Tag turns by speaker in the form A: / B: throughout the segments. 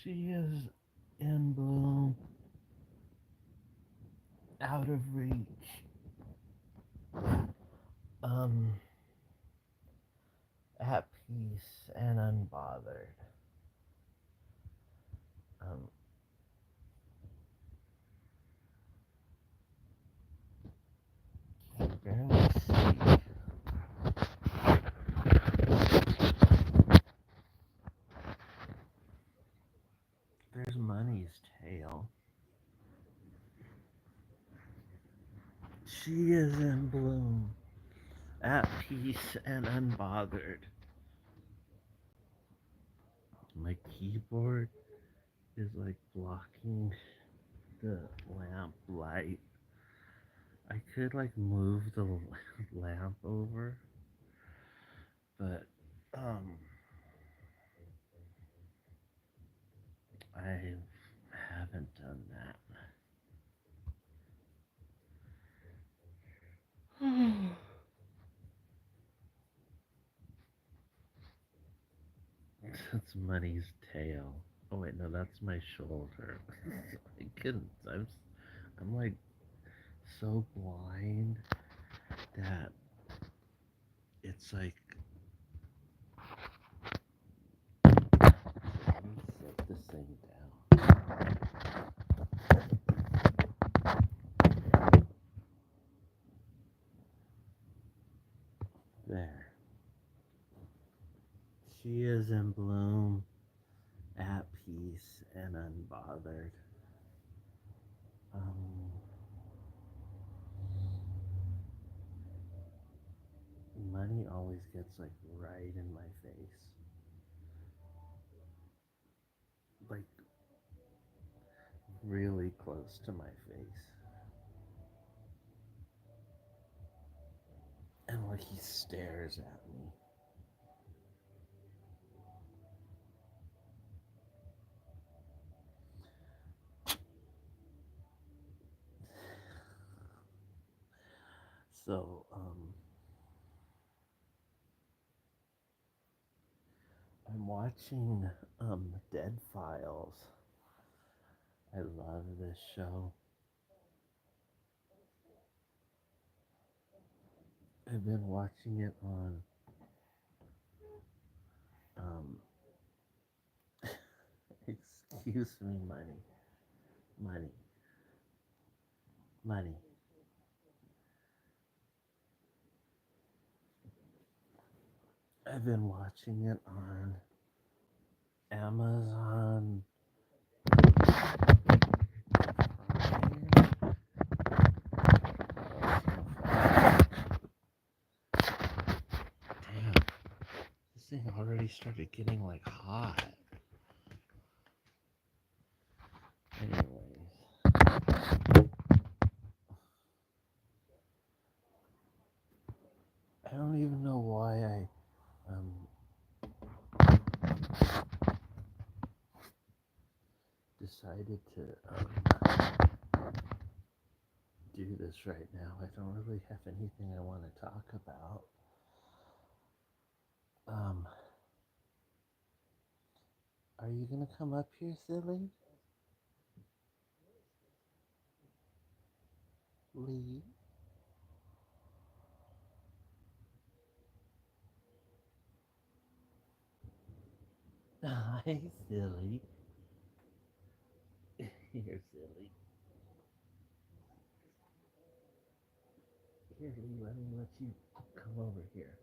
A: She is in bloom, out of reach, um, at peace and unbothered. Um, you can barely see. There's Money's tail. She is in bloom, at peace and unbothered. My keyboard is like blocking the lamp light. I could like move the lamp over, but um I haven't done that. That's Money's tail. Oh wait, no, that's my shoulder. I couldn't. I'm like so blind that it's like. Let me set this thing down. There. She is in bloom, at peace and unbothered. Um, Money always gets like right in my face, like really close to my face, and like he stares at me. So, I'm watching Dead Files. I love this show. I've been watching it on um excuse me, money, money. I've been watching it on Amazon Prime. Damn, this thing already started getting like hot. Anyways, I don't even know why I decided to do this right now. I don't really have anything I want to talk about. Um, are you gonna come up here, silly? Lee? Hi, silly. Here, silly. Here, Lee, let me let you come over here.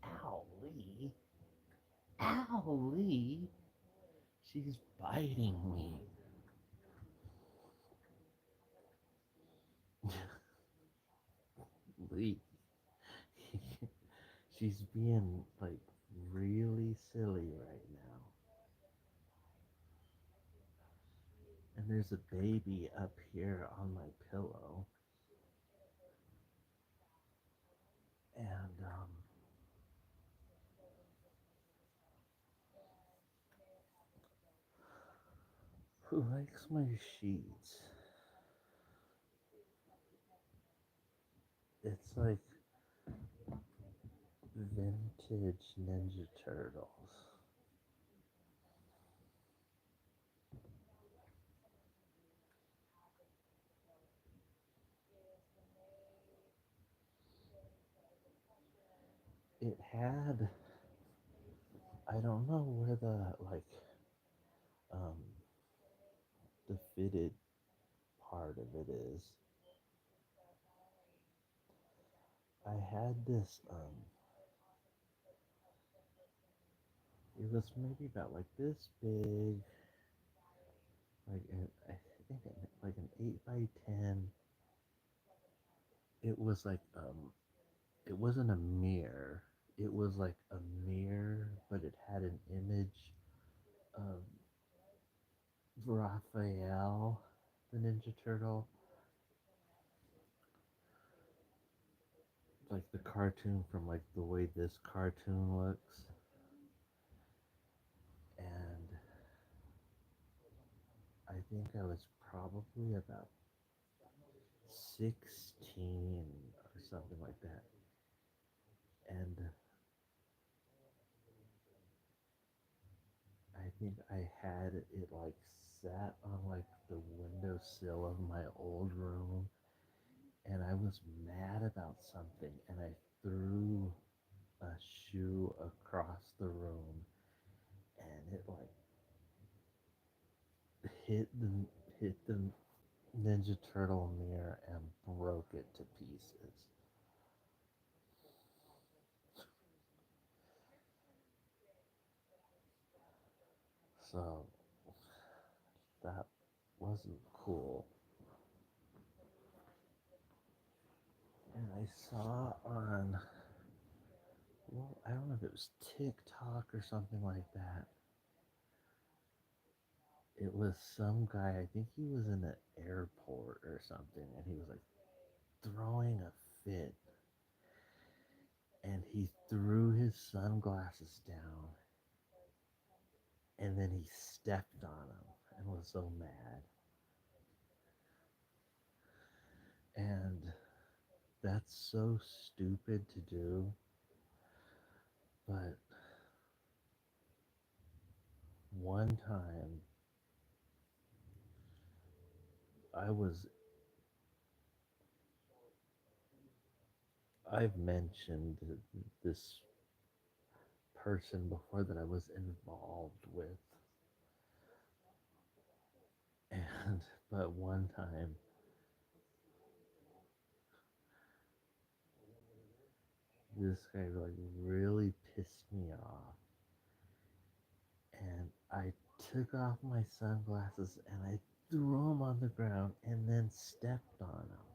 A: Ow, Lee. Ow, Lee. She's biting me. Lee. She's being like really silly right now. And there's a baby up here on my pillow. And who likes my sheets? It's like vintage Ninja Turtles. it had, I don't know where the um the fitted part of it is. I had this it was maybe about like this big, I think like an 8 by 10. It was like it wasn't a mirror. It was like a mirror, but it had an image of Raphael, the Ninja Turtle, like the cartoon from like the way this cartoon looks. And I think I was probably about 16 or something like that. And I think I had it like sat on like the windowsill of my old room, and I was mad about something, and I threw a shoe across the room, and it like hit the hit the Ninja Turtle mirror and broke it to pieces. So that wasn't cool. And I saw on, well, I don't know if it was TikTok or something like that. It was some guy, I think he was in an airport or something, and he was like throwing a fit. And he threw his sunglasses down, and then he stepped on them and was so mad. And that's so stupid to do, but one time I was, I've mentioned this person before that I was involved with. And, but one time, this guy like really pissed me off. And I took off my sunglasses and I threw them on the ground and then stepped on them.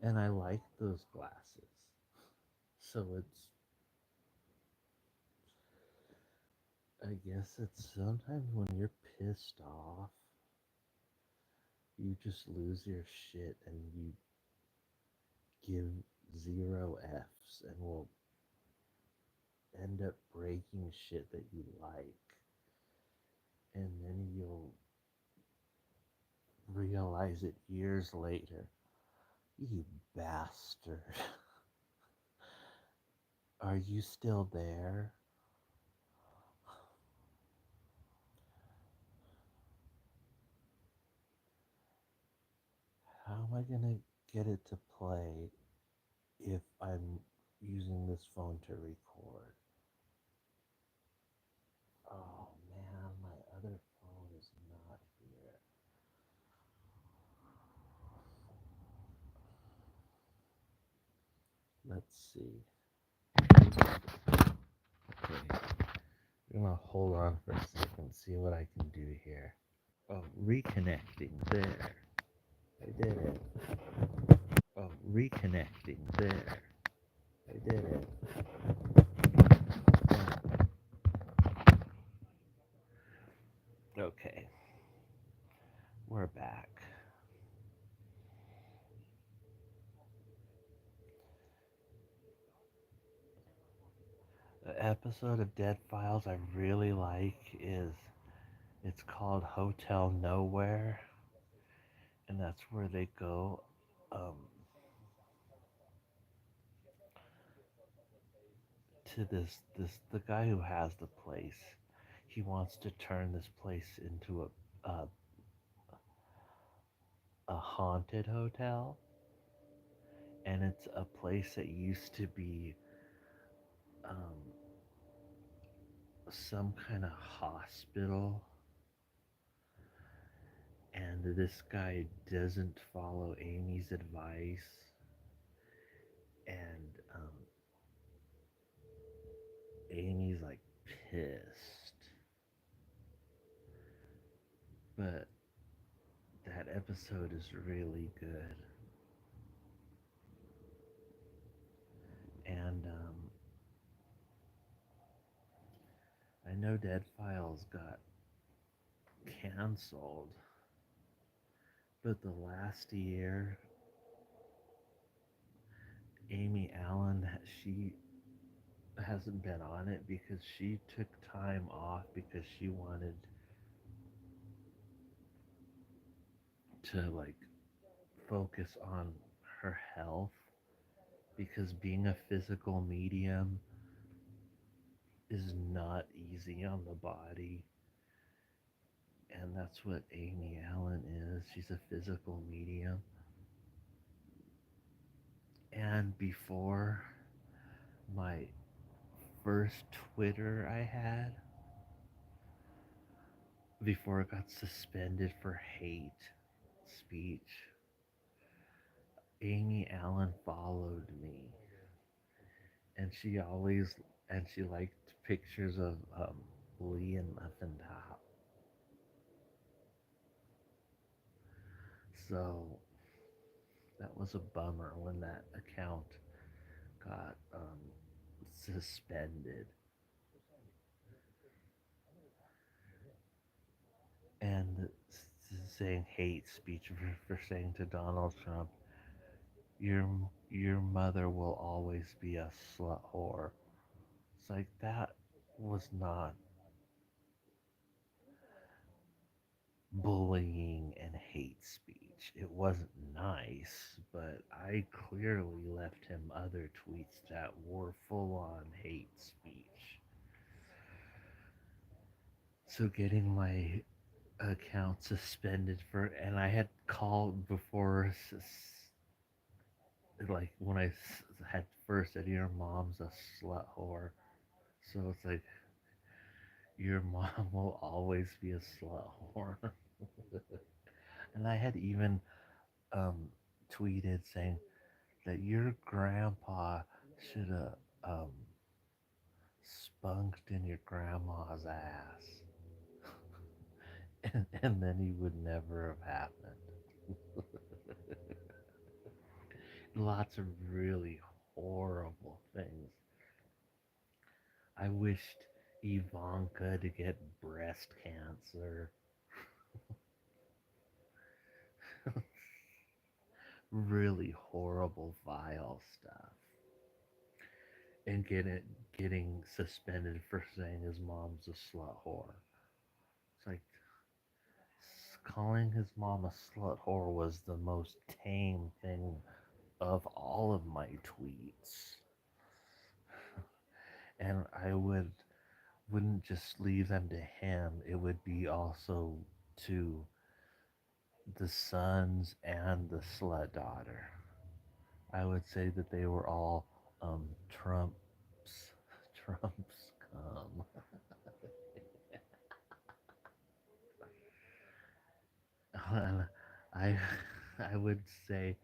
A: And I like those glasses. So I guess it's sometimes when you're pissed off, you just lose your shit and you give zero F's and will end up breaking shit that you like. And then you'll realize it years later. You bastard. Are you still there? How am I gonna get it to play if I'm using this phone to record? Oh man, my other phone is not here. Let's see. Okay, I'm gonna hold on for a second, see what I can do here. Oh, reconnecting. There. I did it. Oh, reconnecting. There. I did it. Okay, we're back. The episode of Dead Files I really like is, it's called Hotel Nowhere, and that's where they go um, to this the guy who has the place. He wants to turn this place into a haunted hotel, and it's a place that used to be um, some kind of hospital, and this guy doesn't follow Amy's advice, and Amy's like pissed. But that episode is really good, and I know Dead Files got canceled, but the last year, Amy Allen, she hasn't been on it because she took time off because she wanted to like focus on her health, because being a physical medium is not easy on the body, and that's what Amy Allen is. She's a physical medium. And before my first Twitter I had, before it got suspended for hate speech, Amy Allen followed me, and she liked pictures of Lee and Muffin Top. So that was a bummer when that account got suspended. And saying hate speech for saying to Donald Trump, your your mother will always be a slut whore. It's like that was not bullying and hate speech. It wasn't nice, but I clearly left him other tweets that were full on hate speech. So getting my account suspended for, and I had called before, like when I had first said your mom's a slut whore. So it's like your mom will always be a slut whore. And I had even um, tweeted saying that your grandpa should have spunked in your grandma's ass, and then he would never have happened. Lots of really horrible things. I wished Ivanka to get breast cancer. Really horrible, vile stuff. And getting suspended for saying his mom's a slut whore. It's like calling his mom a slut whore was the most tame thing of all of my tweets. And I wouldn't just leave them to him. It would be also to the sons and the slut daughter. I would say that they were all Trump's Trump's cum. And I I would say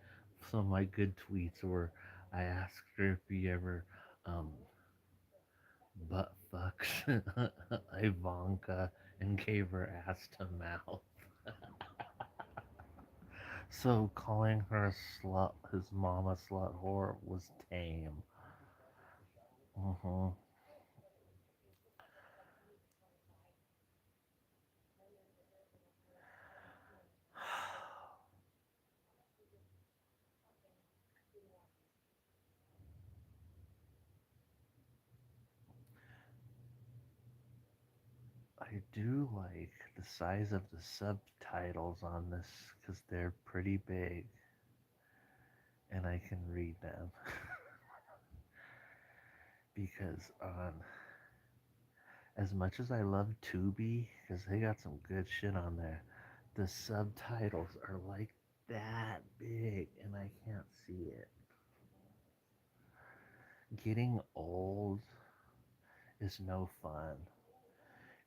A: some of my good tweets were, I asked her if he ever um, butt fucks Ivanka and gave her ass to mouth. So calling her a slut, his mom a slut whore, was tame. Hmm. I do like the size of the subtitles on this because they're pretty big and I can read them. Because on as much as I love Tubi, because they got some good shit on there, the subtitles are like that big and I can't see it. getting old is no fun.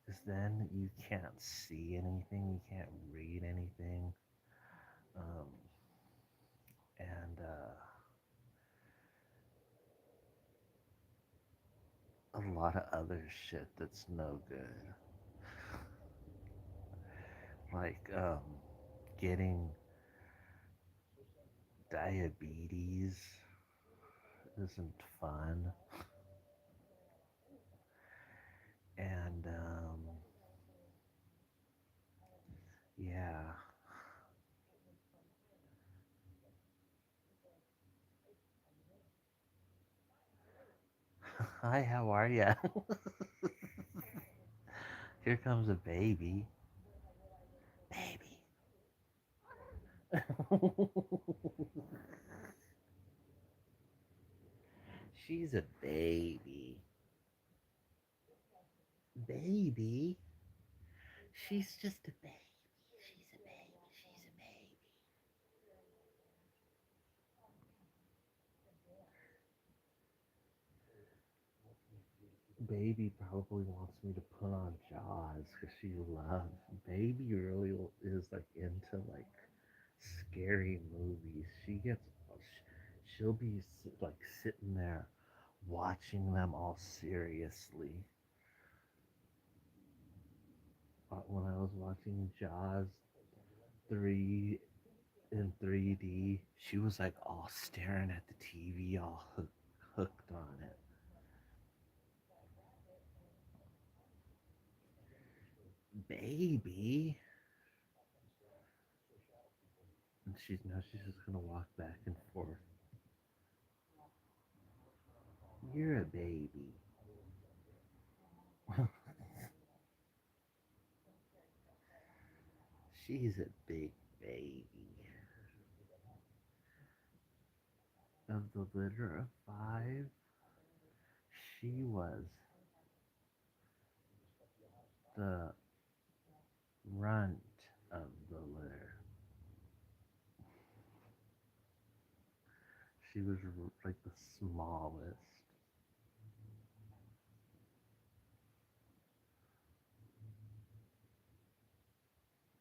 A: Because then you can't see anything, you can't read anything. Um, and a lot of other shit that's no good. Like getting diabetes isn't fun. And yeah. Hi, how are ya? Here comes a baby. Baby. She's a baby. Baby? She's just a baby. She's a baby. She's a baby. Baby probably wants me to put on Jaws because she loves. Baby really is like into like scary movies. She'll be like sitting there watching them all seriously. When I was watching Jaws 3 in 3D, she was like all staring at the TV, all hooked on it. Baby. And she's just gonna walk back and forth. You're a baby. She's a big baby. Of the litter of five, she was the runt of the litter. She was like the smallest.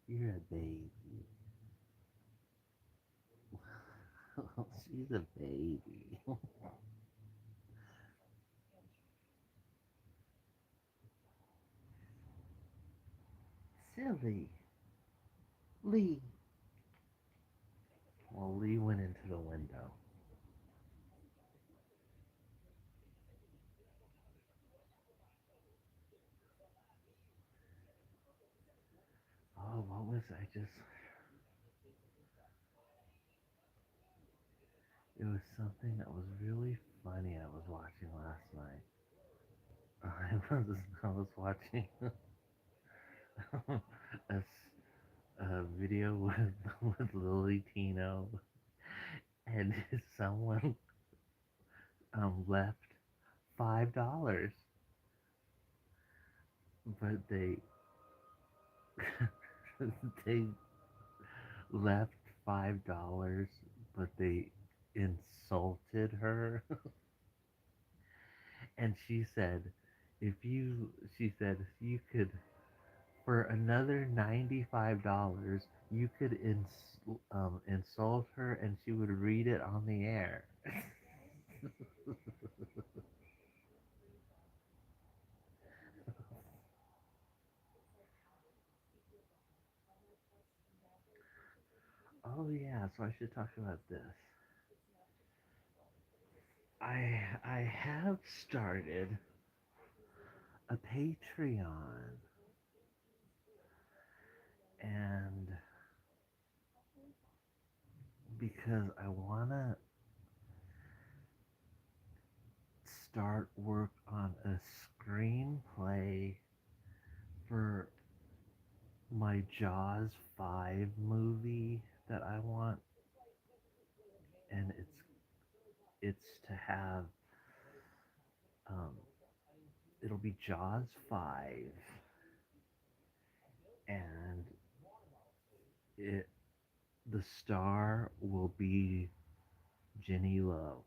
A: You're a baby. She's a baby. Silly. Lee. Well, Lee went into the window. Oh, what was I just. It was something that was really funny I was watching last night. I was watching a, a video with Lily Tino, and someone left $5, but they left $5, but they insulted her, and she said you could for another $95, you could insult her and she would read it on the air. Oh yeah, so I should talk about this. I have started a Patreon, and because I wanna start work on a screenplay for my Jaws 5 movie that I want, and it's to have um, it'll be Jaws 5, and it the star will be Jenny Lowe.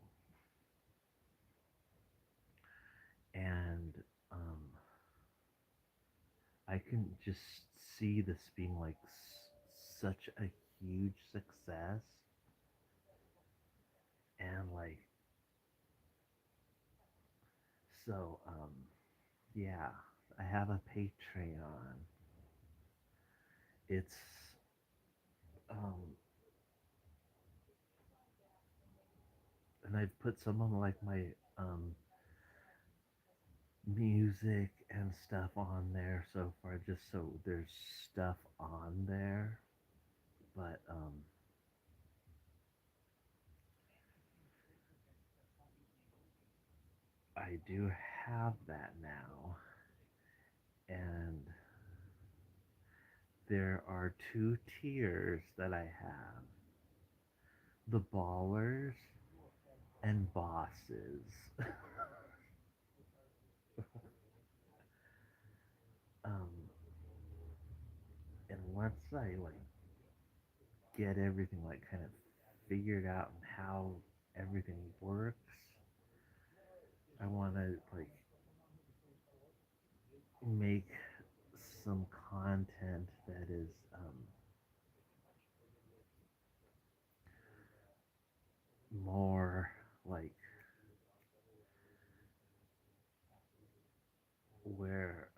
A: And um, I can just see this being like such a huge success. And like, so, yeah, I have a Patreon. It's, um, and I've put some of like my, um, music and stuff on there so far, just so there's stuff on there. But, I do have that now. And there are two tiers that I have, the ballers and bosses. um, and once I like get everything like kind of figured out and how everything works, I want to like make some content that is more like where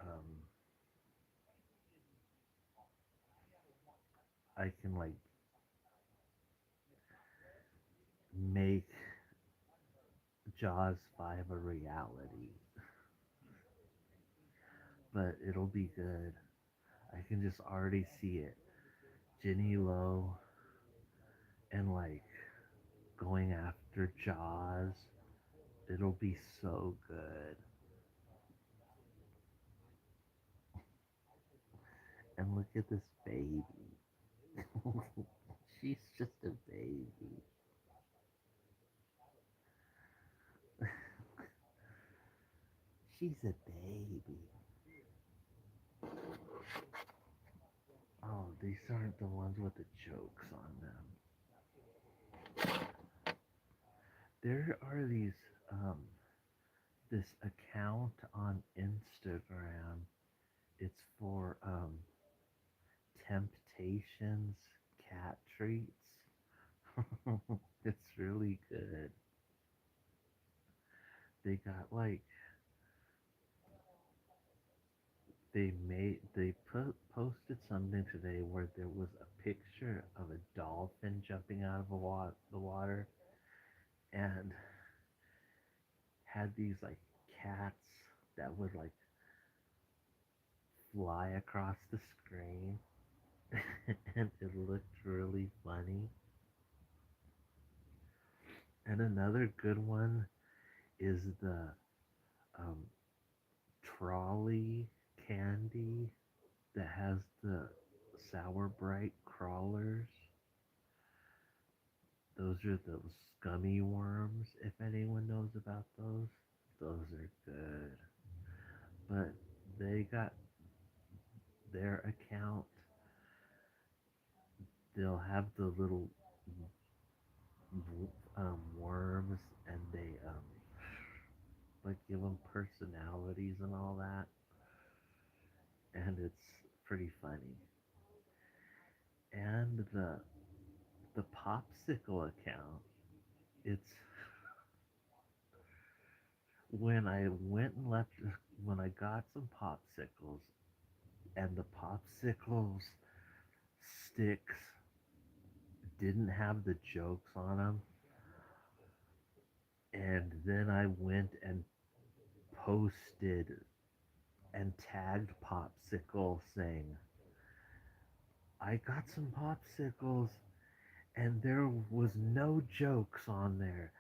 A: I can like make Jaws 5 a reality, but it'll be good. I can just already see it. Jenny Lowe and like going after Jaws. It'll be so good. And look at this baby. She's just a baby. She's a baby. Oh, these aren't the ones with the jokes on them. There are these, this account on Instagram. It's for, Temptations cat treats. It's really good. They got like they posted something today where there was a picture of a dolphin jumping out of the water and had these like cats that would like fly across the screen and it looked really funny. And another good one is the um, trolley candy that has the sour bright crawlers. Those are those gummy worms, if anyone knows about those. Those are good. But they got their account, they'll have the little worms and they like give them personalities and all that. And it's pretty funny. And the popsicle account, it's when I went and left, when I got some popsicles, and the popsicles sticks didn't have the jokes on them, and then I went and posted and tagged Popsicle saying, I got some popsicles and there was no jokes on there.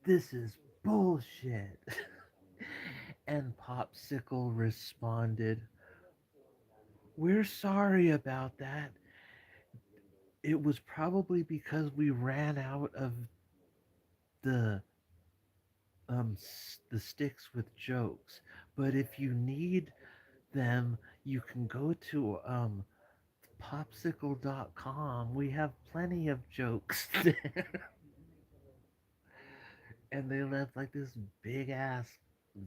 A: This is bullshit. And Popsicle responded, we're sorry about that. It was probably because we ran out of the the sticks with jokes. But if you need them, you can go to popsicle.com. We have plenty of jokes there. And they left like this big ass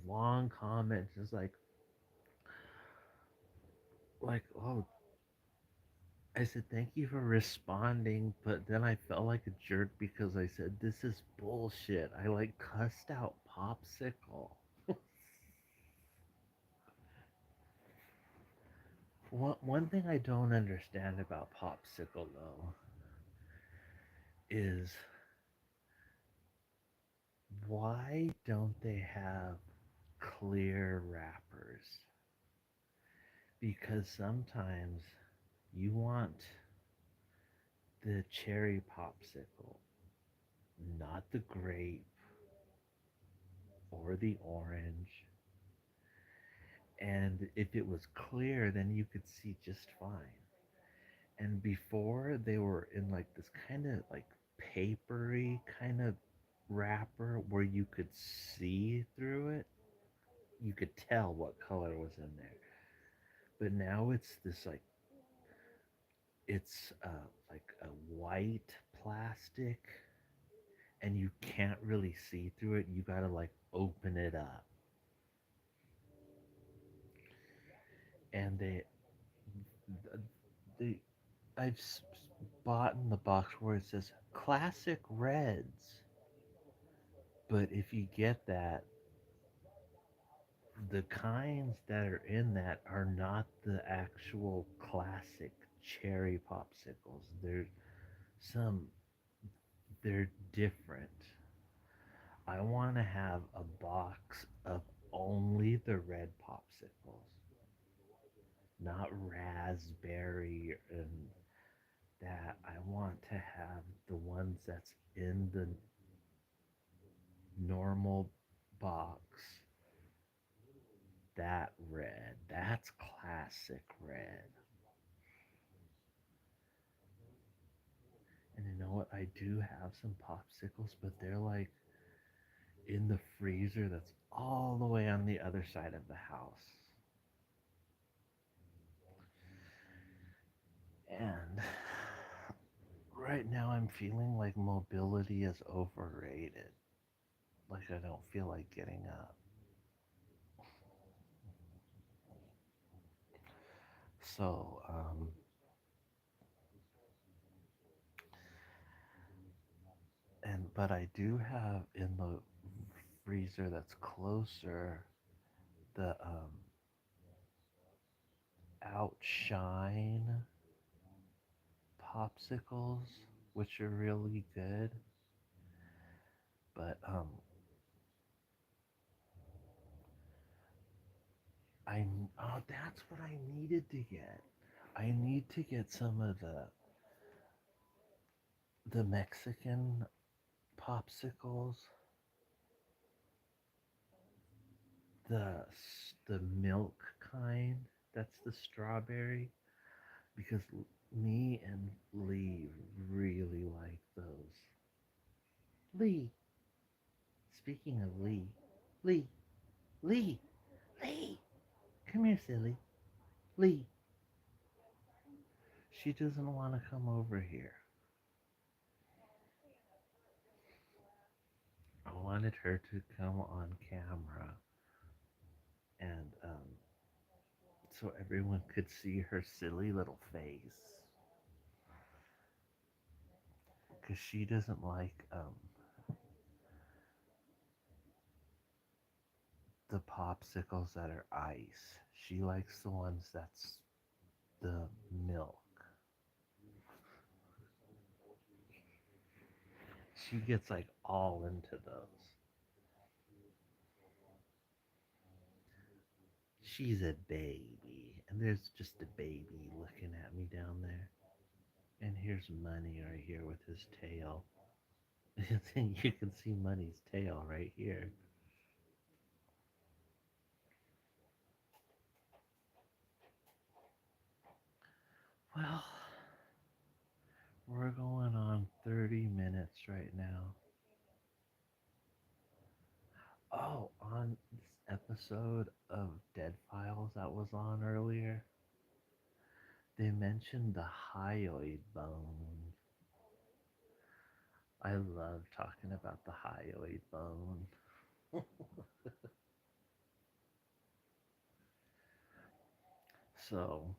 A: long comment, just like, oh, I said thank you for responding, but then I felt like a jerk because I said this is bullshit. I like cussed out Popsicle. One thing I don't understand about Popsicle though is why don't they have clear wrappers? Because sometimes you want the cherry popsicle, not the grape or the orange. And if it was clear, then you could see just fine. And before, they were in like this kind of like papery kind of wrapper where you could see through it. You could tell what color was in there. But now it's this like a white plastic, and you can't really see through it. You gotta like open it up. And they I've bought in the box where it says classic reds, but if you get that, the kinds that are in that are not the actual classic cherry popsicles. Some they're different. I want to have a box of only the red popsicles, not raspberry and that. I want to have the ones that's in the normal box. That red, that's classic red. And you know what? I do have some popsicles, but they're like in the freezer that's all the way on the other side of the house. And right now I'm feeling like mobility is overrated. Like I don't feel like getting up. So, but I do have in the freezer that's closer the Outshine popsicles, which are really good. But I that's what I needed to get. I need to get some of the Mexican popsicles, the the milk kind. That's the strawberry because me and Lee really like those. Lee, speaking of Lee, Lee, Lee, Lee, come here, silly. Lee, she doesn't want to come over here. I wanted her to come on camera and so everyone could see her silly little face because she doesn't like the popsicles that are ice. She likes the ones that's the milk. She gets like all into those. She's a baby, and there's just a baby looking at me down there. And here's Money right here with his tail. You can see Money's tail right here. Well, we're going on 30 minutes right now. Oh, on this episode of Dead Files that was on earlier, they mentioned the hyoid bone. I love talking about the hyoid bone. So,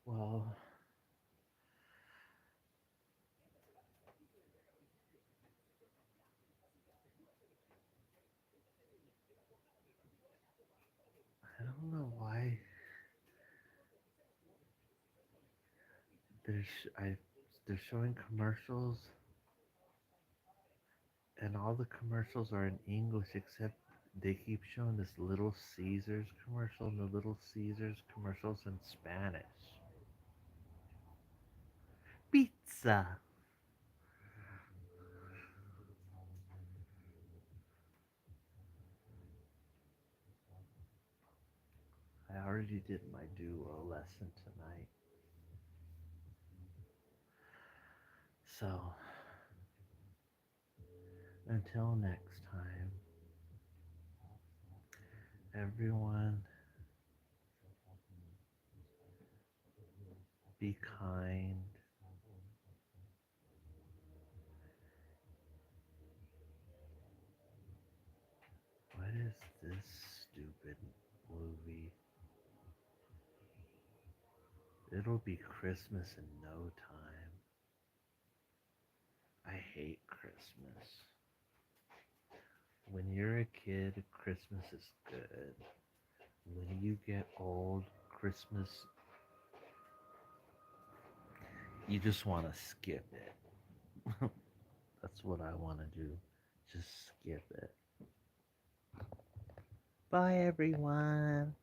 A: well, I don't know why there's I they're showing commercials and all the commercials are in English except they keep showing this Little Caesars commercial and the Little Caesars commercials in Spanish. Pizza. I already did my duo lesson tonight. So, until next time, everyone be kind. What is this stupid movie? It'll be Christmas in no time. I hate Christmas. When you're a kid, Christmas is good. When you get old, Christmas, you just want to skip it. That's what I want to do. Just skip it. Bye, everyone.